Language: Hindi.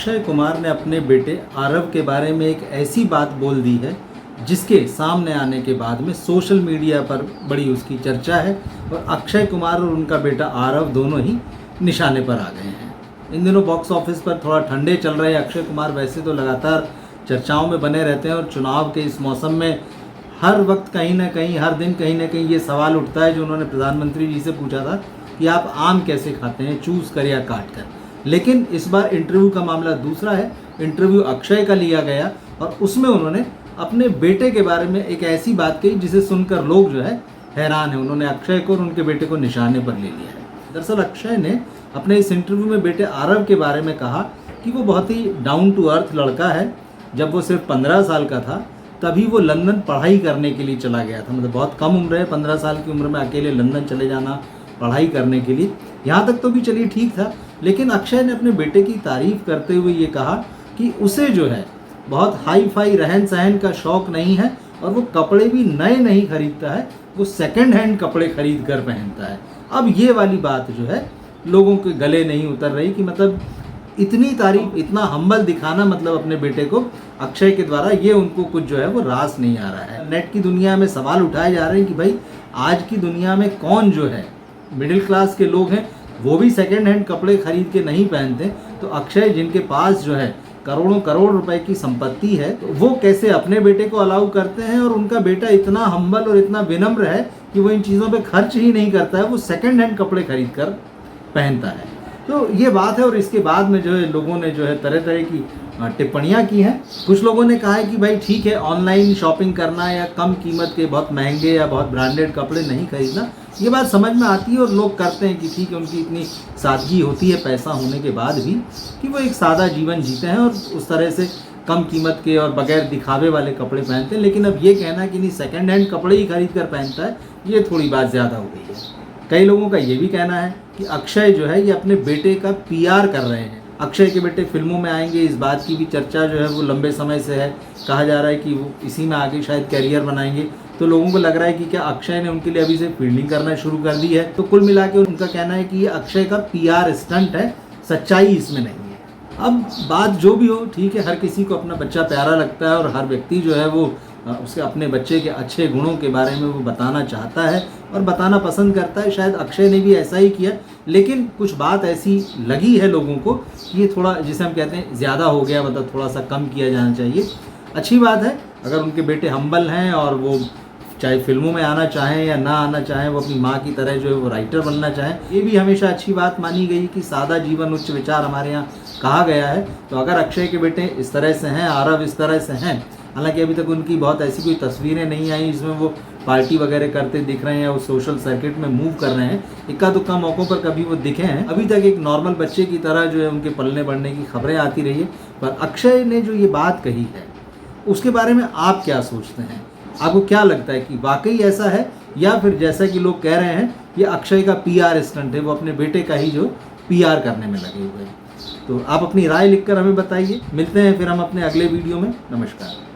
अक्षय कुमार ने अपने बेटे आरव के बारे में एक ऐसी बात बोल दी है जिसके सामने आने के बाद में सोशल मीडिया पर बड़ी उसकी चर्चा है और अक्षय कुमार और उनका बेटा आरव दोनों ही निशाने पर आ गए हैं। इन दिनों बॉक्स ऑफिस पर थोड़ा ठंडे चल रहे हैं अक्षय कुमार, वैसे तो लगातार चर्चाओं में बने रहते हैं और चुनाव के इस मौसम में हर वक्त कहीं ना कहीं हर दिन कहीं ना कहीं ये सवाल उठता है जो उन्होंने प्रधानमंत्री जी से पूछा था कि आप आम कैसे खाते हैं, चूज़ कर या काट कर। लेकिन इस बार इंटरव्यू का मामला दूसरा है। इंटरव्यू अक्षय का लिया गया और उसमें उन्होंने अपने बेटे के बारे में एक ऐसी बात कही जिसे सुनकर लोग जो है हैरान हैं। उन्होंने अक्षय को और उनके बेटे को निशाने पर ले लिया है। दरअसल अक्षय ने अपने इस इंटरव्यू में बेटे आरव के बारे में कहा कि वो बहुत ही डाउन टू अर्थ लड़का है। जब वो सिर्फ 15 साल का था तभी वो लंदन पढ़ाई करने के लिए चला गया था। मतलब बहुत कम उम्र है, 15 साल की उम्र में अकेले लंदन चले जाना पढ़ाई करने के लिए। यहाँ तक तो भी चलिए ठीक था, लेकिन अक्षय ने अपने बेटे की तारीफ करते हुए ये कहा कि उसे जो है बहुत हाई फाई रहन सहन का शौक़ नहीं है और वो कपड़े भी नए नहीं खरीदता है, वो सेकंड हैंड कपड़े खरीद कर पहनता है। अब ये वाली बात जो है लोगों के गले नहीं उतर रही कि मतलब इतनी तारीफ, इतना हम्बल दिखाना मतलब अपने बेटे को अक्षय के द्वारा, ये उनको कुछ जो है वो रास नहीं आ रहा है। नेट की दुनिया में सवाल उठाए जा रहे हैं कि भाई आज की दुनिया में कौन जो है मिडिल क्लास के लोग हैं वो भी सेकेंड हैंड कपड़े खरीद के नहीं पहनते, तो अक्षय जिनके पास जो है करोड़ों करोड़ रुपए की संपत्ति है तो वो कैसे अपने बेटे को अलाउ करते हैं। और उनका बेटा इतना हम्बल और इतना विनम्र है कि वो इन चीज़ों पे खर्च ही नहीं करता है, वो सेकेंड हैंड कपड़े खरीद कर पहनता है। तो ये बात है। और इसके बाद में जो है लोगों ने जो है तरह तरह की टिप्पणियां की हैं। कुछ लोगों ने कहा है कि भाई ठीक है, ऑनलाइन शॉपिंग करना या कम कीमत के बहुत महंगे या बहुत ब्रांडेड कपड़े नहीं खरीदना, ये बात समझ में आती है और लोग करते हैं कि ठीक है, उनकी इतनी सादगी होती है पैसा होने के बाद भी कि वो एक सादा जीवन जीते हैं और उस तरह से कम कीमत के और बगैर दिखावे वाले कपड़े पहनते हैं। लेकिन अब ये कहना कि नहीं सेकेंड हैंड कपड़े ही खरीद कर पहनता है, ये थोड़ी बात ज़्यादा हो गई है। कई लोगों का ये भी कहना है कि अक्षय जो है ये अपने बेटे का पीआर कर रहे हैं। अक्षय के बेटे फिल्मों में आएंगे, इस बात की भी चर्चा जो है वो लंबे समय से है। कहा जा रहा है कि वो इसी में आगे शायद कैरियर बनाएंगे। तो लोगों को लग रहा है कि क्या अक्षय ने उनके लिए अभी से फील्डिंग करना शुरू कर दी है। तो कुल मिला के उनका कहना है कि ये अक्षय का पीआर स्टंट है, सच्चाई इसमें नहीं है। अब बात जो भी हो ठीक है, हर किसी को अपना बच्चा प्यारा लगता है और हर व्यक्ति जो है वो उसके अपने बच्चे के अच्छे गुणों के बारे में वो बताना चाहता है और बताना पसंद करता है। शायद अक्षय ने भी ऐसा ही किया, लेकिन कुछ बात ऐसी लगी है लोगों को कि ये थोड़ा, जिसे हम कहते हैं ज़्यादा हो गया, मतलब थोड़ा सा कम किया जाना चाहिए। अच्छी बात है अगर उनके बेटे हम्बल हैं और वो चाहे फिल्मों में आना चाहें या ना आना चाहें, वो अपनी माँ की तरह जो है वो राइटर बनना चाहें, ये भी हमेशा अच्छी बात मानी गई कि सादा जीवन उच्च विचार हमारे यहाँ कहा गया है। तो अगर अक्षय के बेटे इस तरह से हैं, आरव इस तरह से हैं, हालांकि अभी तक उनकी बहुत ऐसी कोई तस्वीरें नहीं आई जिसमें वो पार्टी वगैरह करते दिख रहे हैं, वो सोशल सर्किट में मूव कर रहे हैं, इक्का दुक्का मौक़ों पर कभी वो दिखे हैं। अभी तक एक नॉर्मल बच्चे की तरह जो है उनके पलने बढ़ने की खबरें आती रही है। पर अक्षय ने जो ये बात कही है उसके बारे में आप क्या सोचते हैं? आपको क्या लगता है कि वाकई ऐसा है या फिर जैसा कि लोग कह रहे हैं ये अक्षय का पीआर स्टंट है, वो अपने बेटे का ही जो पीआर करने में लगे हुए हैं? तो आप अपनी राय लिखकर हमें बताइए। मिलते हैं फिर हम अपने अगले वीडियो में। नमस्कार।